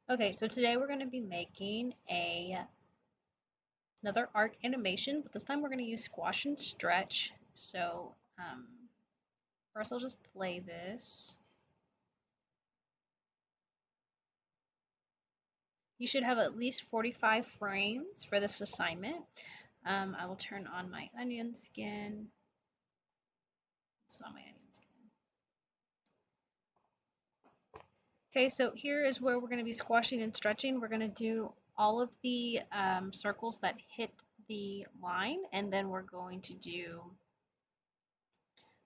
Okay, so today we're going to be making another arc animation, but this time we're going to use squash and stretch. So first I'll just play this. You should have at least 45 frames for this assignment. I will turn on my onion skin. It's not my onion skin. Okay, so here is where we're going to be squashing and stretching. We're going to do all of the circles that hit the line, and then we're going to do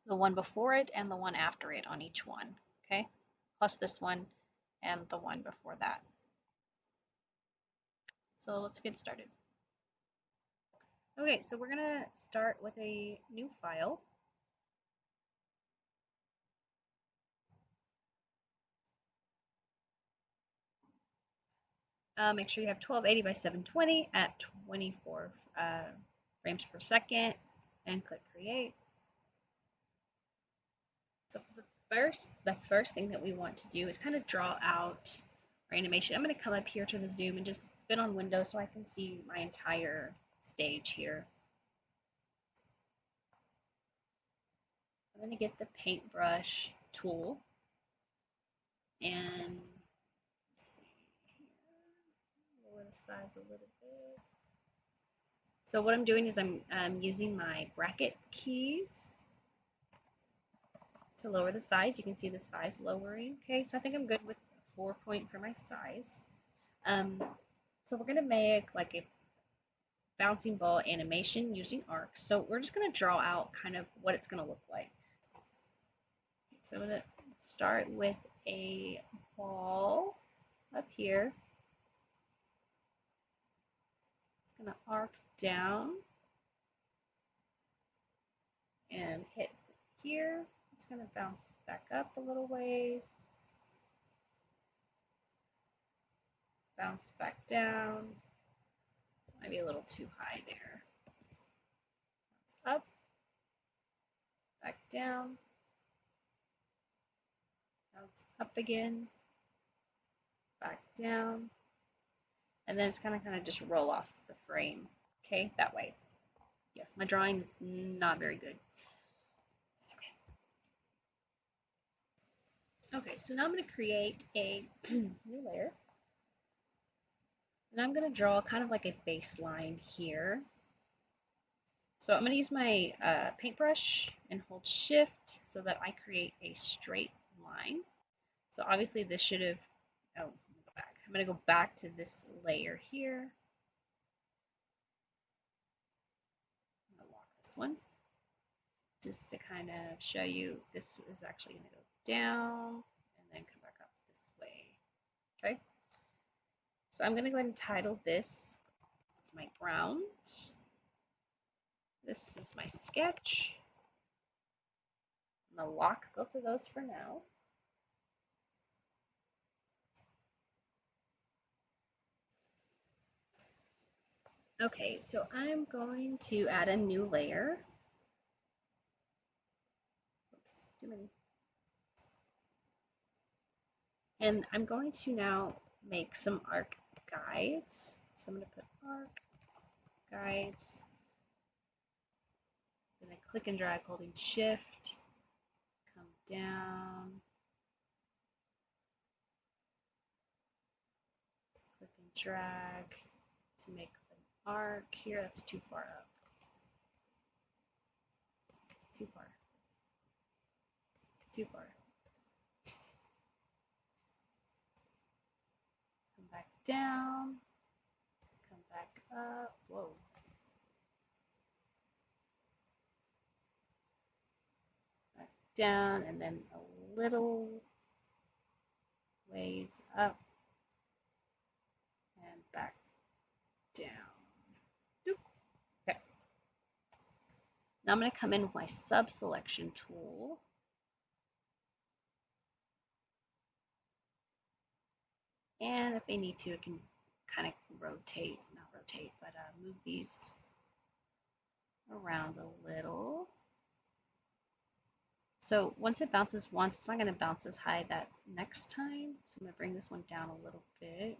the one before it and the one after it on each one, okay? Plus this one and the one before that. So let's get started. Okay, so we're gonna start with a new file. Make sure you have 1280 by 720 at 24 frames per second and click create. So the first thing that we want to do is kind of draw out our animation. I'm going to come up here to the zoom and just fit on window so I can see my entire stage here. I'm going to get the paintbrush tool and lower the size a little bit. So what I'm doing is I'm using my bracket keys to lower the size. You can see the size lowering. Okay, so I think I'm good with 4 point for my size. So we're gonna make like a bouncing ball animation using arcs. So we're just gonna draw out kind of what it's gonna look like. So I'm gonna start with a ball up here. It's gonna arc down and hit here. It's gonna bounce back up a little ways. Bounce back down. Might be a little too high there. Up, back down, bounce up again, back down, and then it's kind of just roll off the frame. Okay, that way. Yes, my drawing is not very good. It's okay. Okay, so now I'm going to create a new layer. And I'm going to draw kind of like a baseline here. So I'm going to use my paintbrush and hold shift so that I create a straight line. So obviously this should have, oh, go back. I'm going to go back to this layer here. I'm going to lock this one just to kind of show you this is actually going to go down and then come back up this way. Okay. So I'm going to go ahead and title this as my ground. This is my sketch. I'm going to lock both of those for now. Okay, so I'm going to add a new layer. Oops, too many. And I'm going to now make some arc guides. So I'm going to put arc guides. Then I click and drag holding shift, come down, click and drag to make an arc. Here, that's too far up. Too far. Too far. Come back down, come back up. Whoa. Back down, and then a little ways up and back down. Okay. Now I'm going to come in with my sub selection tool. And if I need to, I can kind of rotate, not rotate, but move these around a little. So once it bounces once, it's not going to bounce as high that next time. So I'm going to bring this one down a little bit.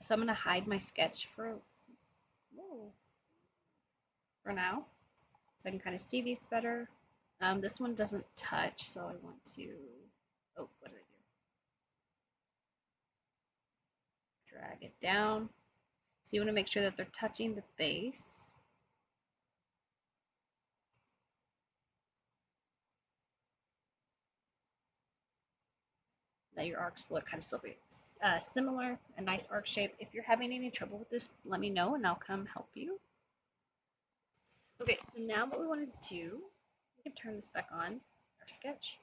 So I'm going to hide my sketch for now, so I can kind of see these better. This one doesn't touch, so I want to, oh, what did I do? Drag it down. So you want to make sure that they're touching the base. That your arcs look kind of silvery. Similar, a nice arc shape. If you're having any trouble with this, let me know and I'll come help you. Okay, so now what we want to do, we can turn this back on, our sketch.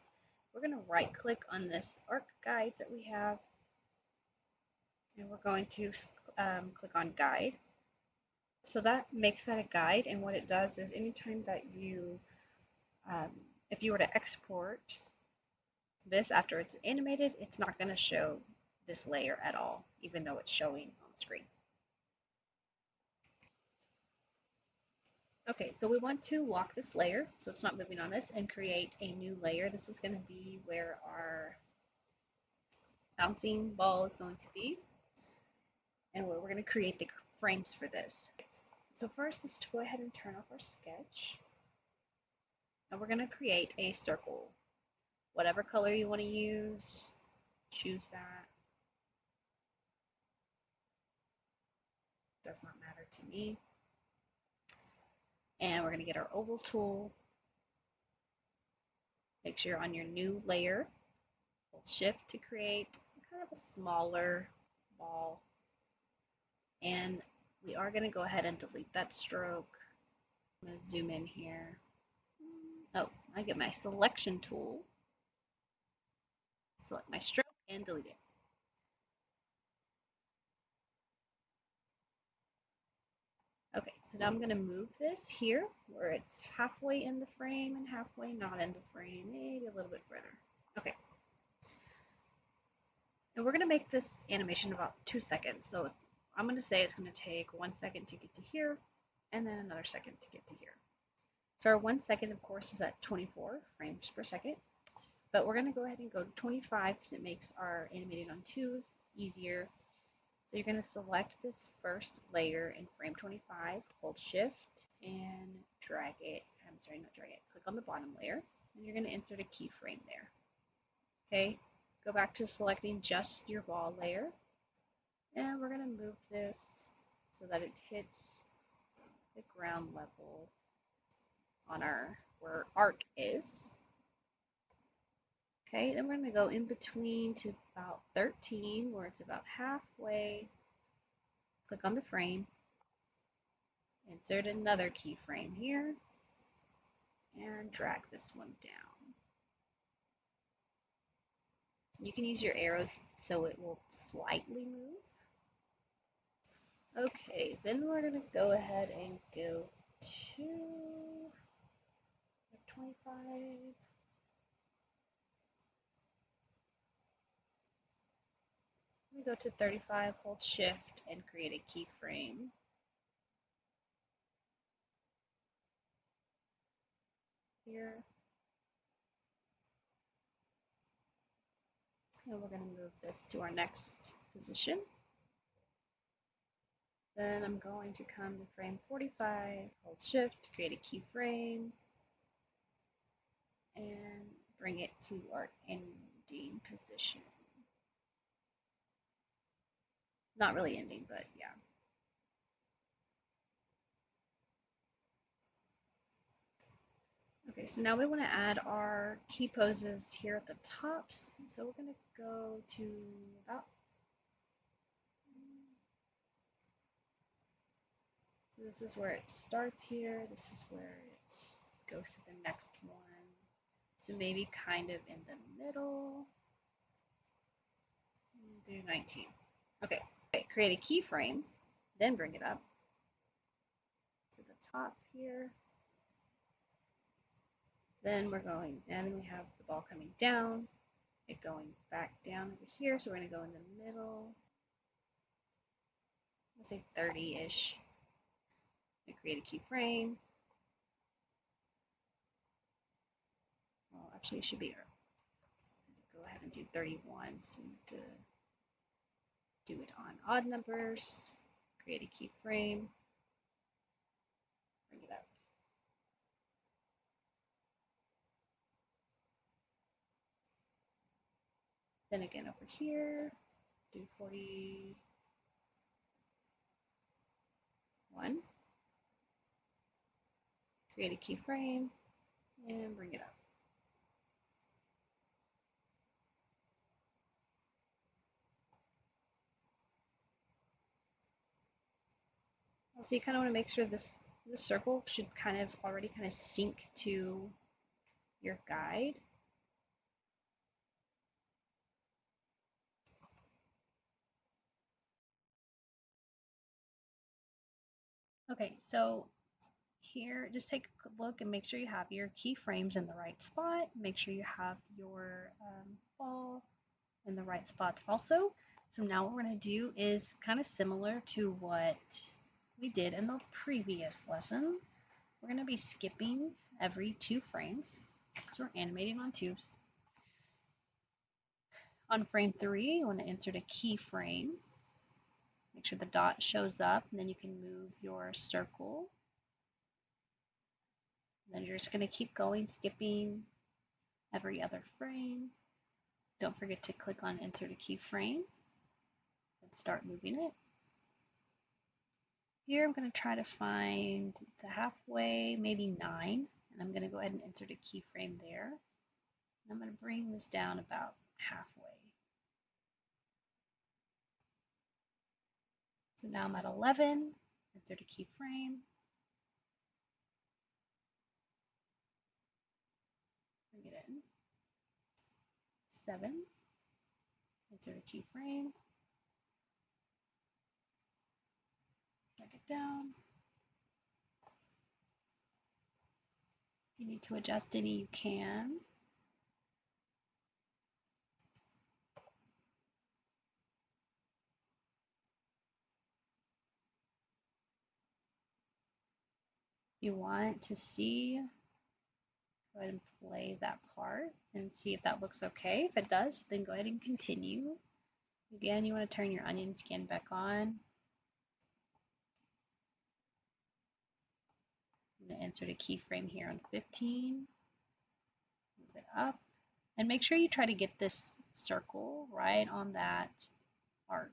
We're going to right click on this arc guides that we have, and we're going to click on guide. So that makes that a guide, and what it does is anytime that you, if you were to export this after it's animated, it's not going to show this layer at all, even though it's showing on the screen. Okay, so we want to lock this layer so it's not moving on us and create a new layer. This is going to be where our bouncing ball is going to be and where we're going to create the frames for this. So first is to go ahead and turn off our sketch, and we're going to create a circle. Whatever color you want to use, choose that. Does not matter to me. And we're going to get our oval tool. Make sure you're on your new layer. Hold shift to create kind of a smaller ball. And we are going to go ahead and delete that stroke. I'm going to zoom in here. Oh, I get my selection tool. Select my stroke and delete it. Okay, so now I'm going to move this here where it's halfway in the frame and halfway not in the frame, maybe a little bit further. Okay. And we're going to make this animation about 2 seconds. So I'm going to say it's going to take 1 second to get to here and then another second to get to here. So our 1 second, of course, is at 24 frames per second. But we're going to go ahead and go to 25 because it makes our animating on 2 easier. So you're going to select this first layer in frame 25, hold shift, and drag it. I'm sorry, not drag it. Click on the bottom layer, and you're going to insert a keyframe there. Okay, go back to selecting just your ball layer, and we're going to move this so that it hits the ground level on where arc is. Okay, then we're going to go in between to about 13, where it's about halfway. Click on the frame, insert another keyframe here, and drag this one down. You can use your arrows so it will slightly move. Okay, then we're going to go ahead and go to 25. We go to 35, hold shift, and create a keyframe. Here. And we're going to move this to our next position. Then I'm going to come to frame 45, hold shift, create a keyframe, and bring it to our ending position. Not really ending, but yeah. Okay, so now we want to add our key poses here at the tops. So we're going to go to about, so this is where it starts here. This is where it goes to the next one. So maybe kind of in the middle. Do 19. Okay, create a keyframe, then bring it up to the top here. Then we're going, and then we have the ball coming down, it going back down over here. So we're going to go in the middle. Let's say 30-ish. Create a keyframe. Well, actually, it should be. Go ahead and do 31. So we need to do it on odd numbers. Create a keyframe. Bring it up. Then again over here, do 41. Create a keyframe and bring it up. So you kind of want to make sure this circle should kind of already kind of sync to your guide. Okay, so here, just take a look and make sure you have your keyframes in the right spot. Make sure you have your ball in the right spots also. So now what we're going to do is kind of similar to what we did in the previous lesson. We're going to be skipping every 2 frames because we're animating on 2s. On frame 3, you want to insert a keyframe. Make sure the dot shows up, and then you can move your circle. And then you're just going to keep going, skipping every other frame. Don't forget to click on insert a keyframe and start moving it. Here I'm going to try to find the halfway, maybe 9, and I'm going to go ahead and insert a keyframe there. And I'm going to bring this down about halfway. So now I'm at 11, insert a keyframe. Bring it in. 7, insert a keyframe. Drag it down. If you need to adjust any, you can. If you want to see, go ahead and play that part and see if that looks okay. If it does, then go ahead and continue. Again, you want to turn your onion skin back on. I'm going to insert a keyframe here on 15. Move it up. And make sure you try to get this circle right on that arc.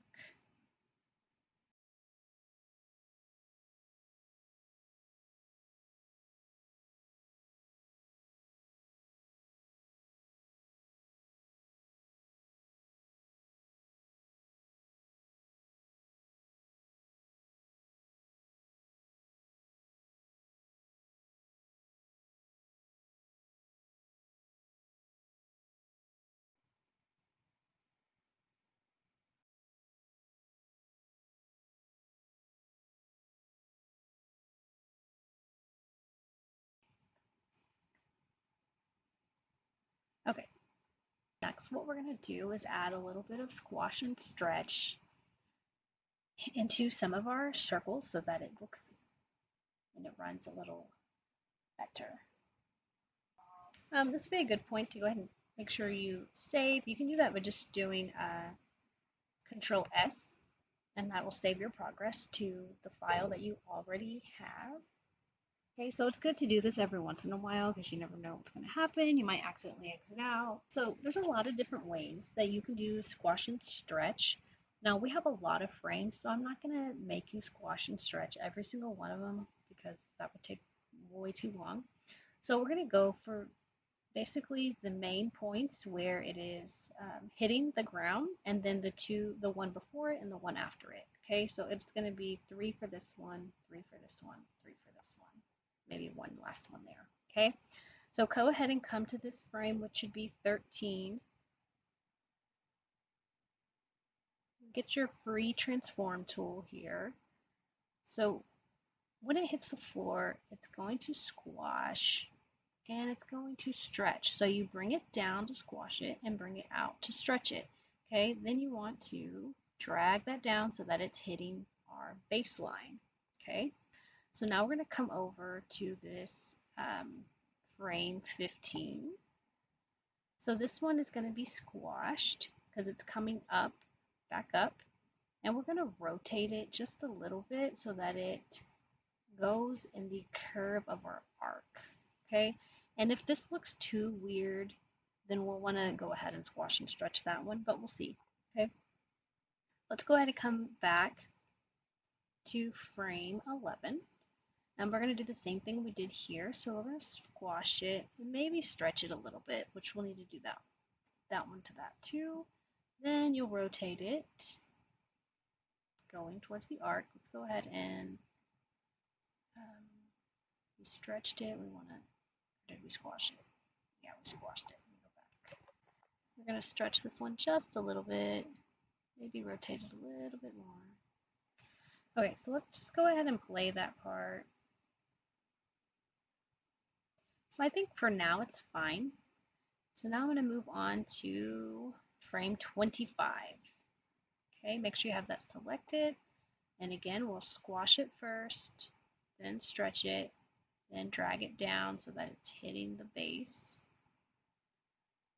Okay, next what we're going to do is add a little bit of squash and stretch into some of our circles so that it looks and it runs a little better. This would be a good point to go ahead and make sure you save. You can do that by just doing Control S, and that will save your progress to the file that you already have. Okay, so it's good to do this every once in a while because you never know what's going to happen. You might accidentally exit out. So there's a lot of different ways that you can do squash and stretch. Now we have a lot of frames, so I'm not going to make you squash and stretch every single one of them because that would take way too long. So we're going to go for basically the main points where it is hitting the ground, and then the one before it and the one after it. Okay, so it's going to be 3 for this one, 3 for this one, 3 for this one, maybe one last one there. Okay, so go ahead and come to this frame, which should be 13. Get your free transform tool here. So when it hits the floor, it's going to squash and it's going to stretch. So you bring it down to squash it and bring it out to stretch it. Okay, then you want to drag that down so that it's hitting our baseline. Okay, So now we're going to come over to this frame 15. So this one is going to be squashed because it's coming up, back up, and we're going to rotate it just a little bit so that it goes in the curve of our arc, okay? And if this looks too weird, then we'll want to go ahead and squash and stretch that one, but we'll see, okay? Let's go ahead and come back to frame 11. And we're going to do the same thing we did here. So we're going to squash it and maybe stretch it a little bit, which we'll need to do that one to that too. Then you'll rotate it going towards the arc. Let's go ahead and we stretched it. We want to, did we squash it? Yeah, we squashed it. Let me go back. We're going to stretch this one just a little bit, maybe rotate it a little bit more. Okay, so let's just go ahead and play that part. So I think for now it's fine. So now I'm going to move on to frame 25. Okay, make sure you have that selected. And again, we'll squash it first, then stretch it, then drag it down so that it's hitting the base.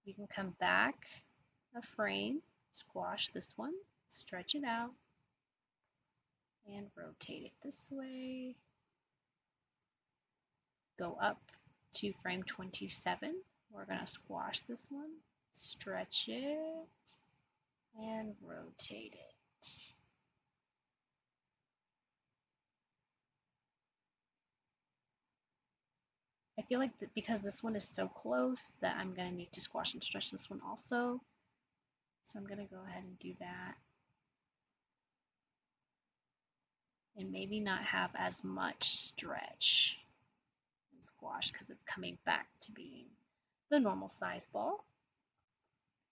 You can come back a frame, squash this one, stretch it out, and rotate it this way. Go up to frame 27. We're going to squash this one, stretch it, and rotate it. I feel like that because this one is so close that I'm going to need to squash and stretch this one also. So I'm going to go ahead and do that. And maybe not have as much stretch and squash because it's coming back to being the normal size ball.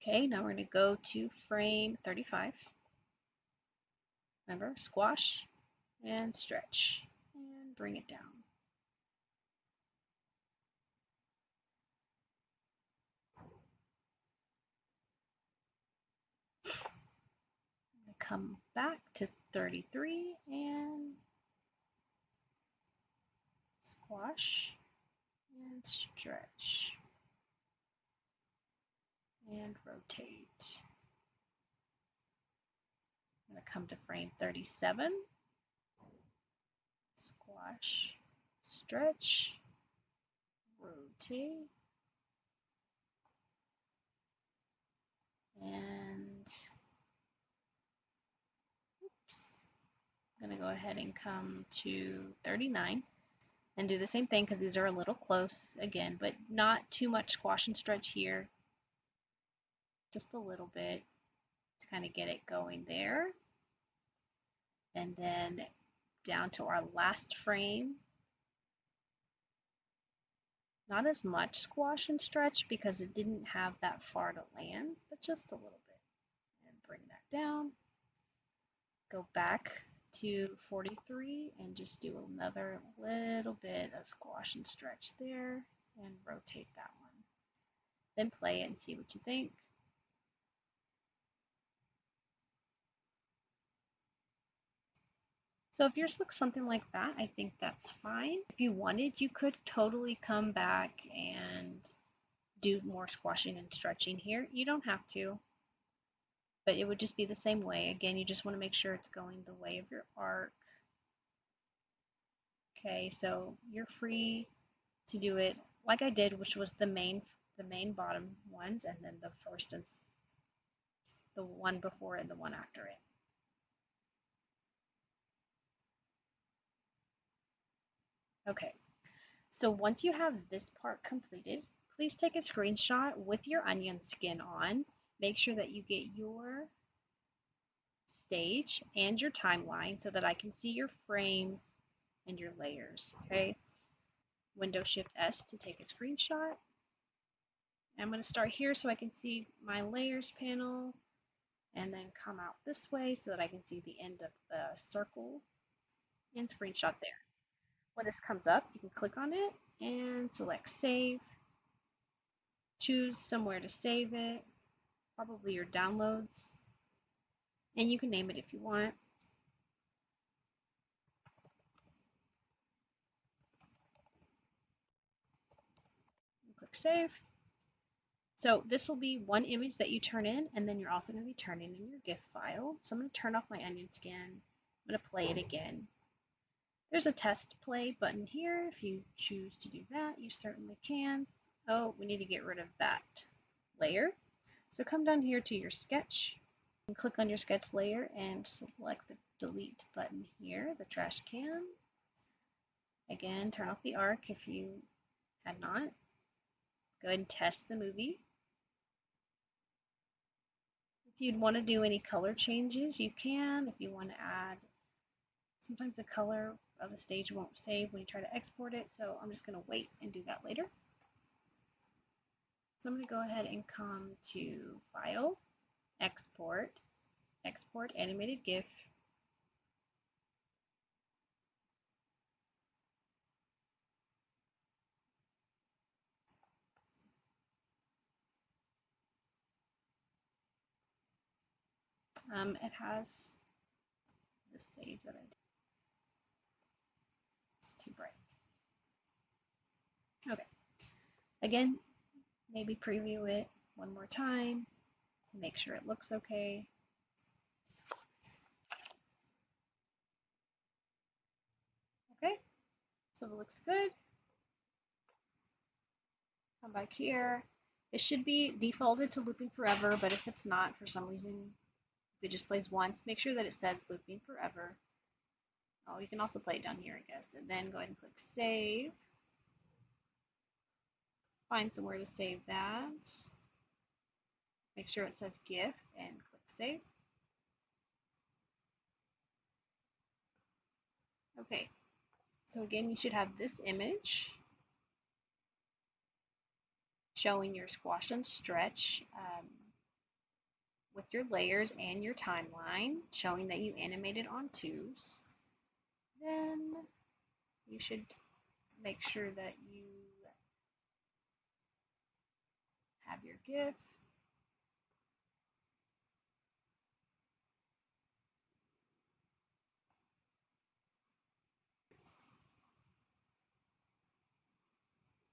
Okay, now we're going to go to frame 35. Remember, squash and stretch and bring it down. Come back to 33 and squash and stretch and rotate. I'm going to come to frame 37, squash, stretch, rotate, and I'm going to go ahead and come to 39 and do the same thing because these are a little close again, but not too much squash and stretch here. Just a little bit to kind of get it going there. And then down to our last frame. Not as much squash and stretch because it didn't have that far to land, but just a little bit. And bring that down. Go back to 43 and just do another little bit of squash and stretch there and rotate that one. Then play it and see what you think. So if yours looks something like that, I think that's fine. If you wanted, you could totally come back and do more squashing and stretching here. You don't have to, but it would just be the same way. Again, you just want to make sure it's going the way of your arc. Okay, so you're free to do it like I did, which was the main bottom ones, and then the first and the one before and the one after it. Okay, so once you have this part completed, please take a screenshot with your onion skin on. Make sure that you get your stage and your timeline so that I can see your frames and your layers, okay? Window Shift S to take a screenshot. I'm going to start here so I can see my layers panel and then come out this way so that I can see the end of the circle and screenshot there. When this comes up, you can click on it and select save. Choose somewhere to save it, probably your downloads, and you can name it if you want. Save. So this will be one image that you turn in, and then you're also going to be turning in your GIF file. So I'm going to turn off my onion skin. I'm going to play it again. There's a test play button here. If you choose to do that, you certainly can. Oh, we need to get rid of that layer. So come down here to your sketch and click on your sketch layer and select the delete button here, the trash can. Again, turn off the arc if you had not. Go ahead and test the movie. If you'd want to do any color changes, you can. If you want to add, sometimes the color of the stage won't save when you try to export it, so I'm just going to wait and do that later. So I'm going to go ahead and come to File, Export, Export Animated GIF. It has the save that I did. It's too bright. Okay. Again, maybe preview it one more time to make sure it looks okay. Okay, so it looks good. Come back here. It should be defaulted to looping forever, but if it's not, for some reason, if it just plays once, make sure that it says looping forever. Oh, you can also play it down here, I guess, and then go ahead and click save. Find somewhere to save that. Make sure it says GIF and click save. Okay, so again, you should have this image showing your squash and stretch with your layers and your timeline, showing that you animated on twos. Then you should make sure that you have your GIF.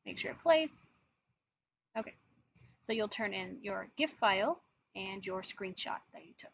Make sure it plays. Okay, so you'll turn in your GIF file and your screenshot that you took.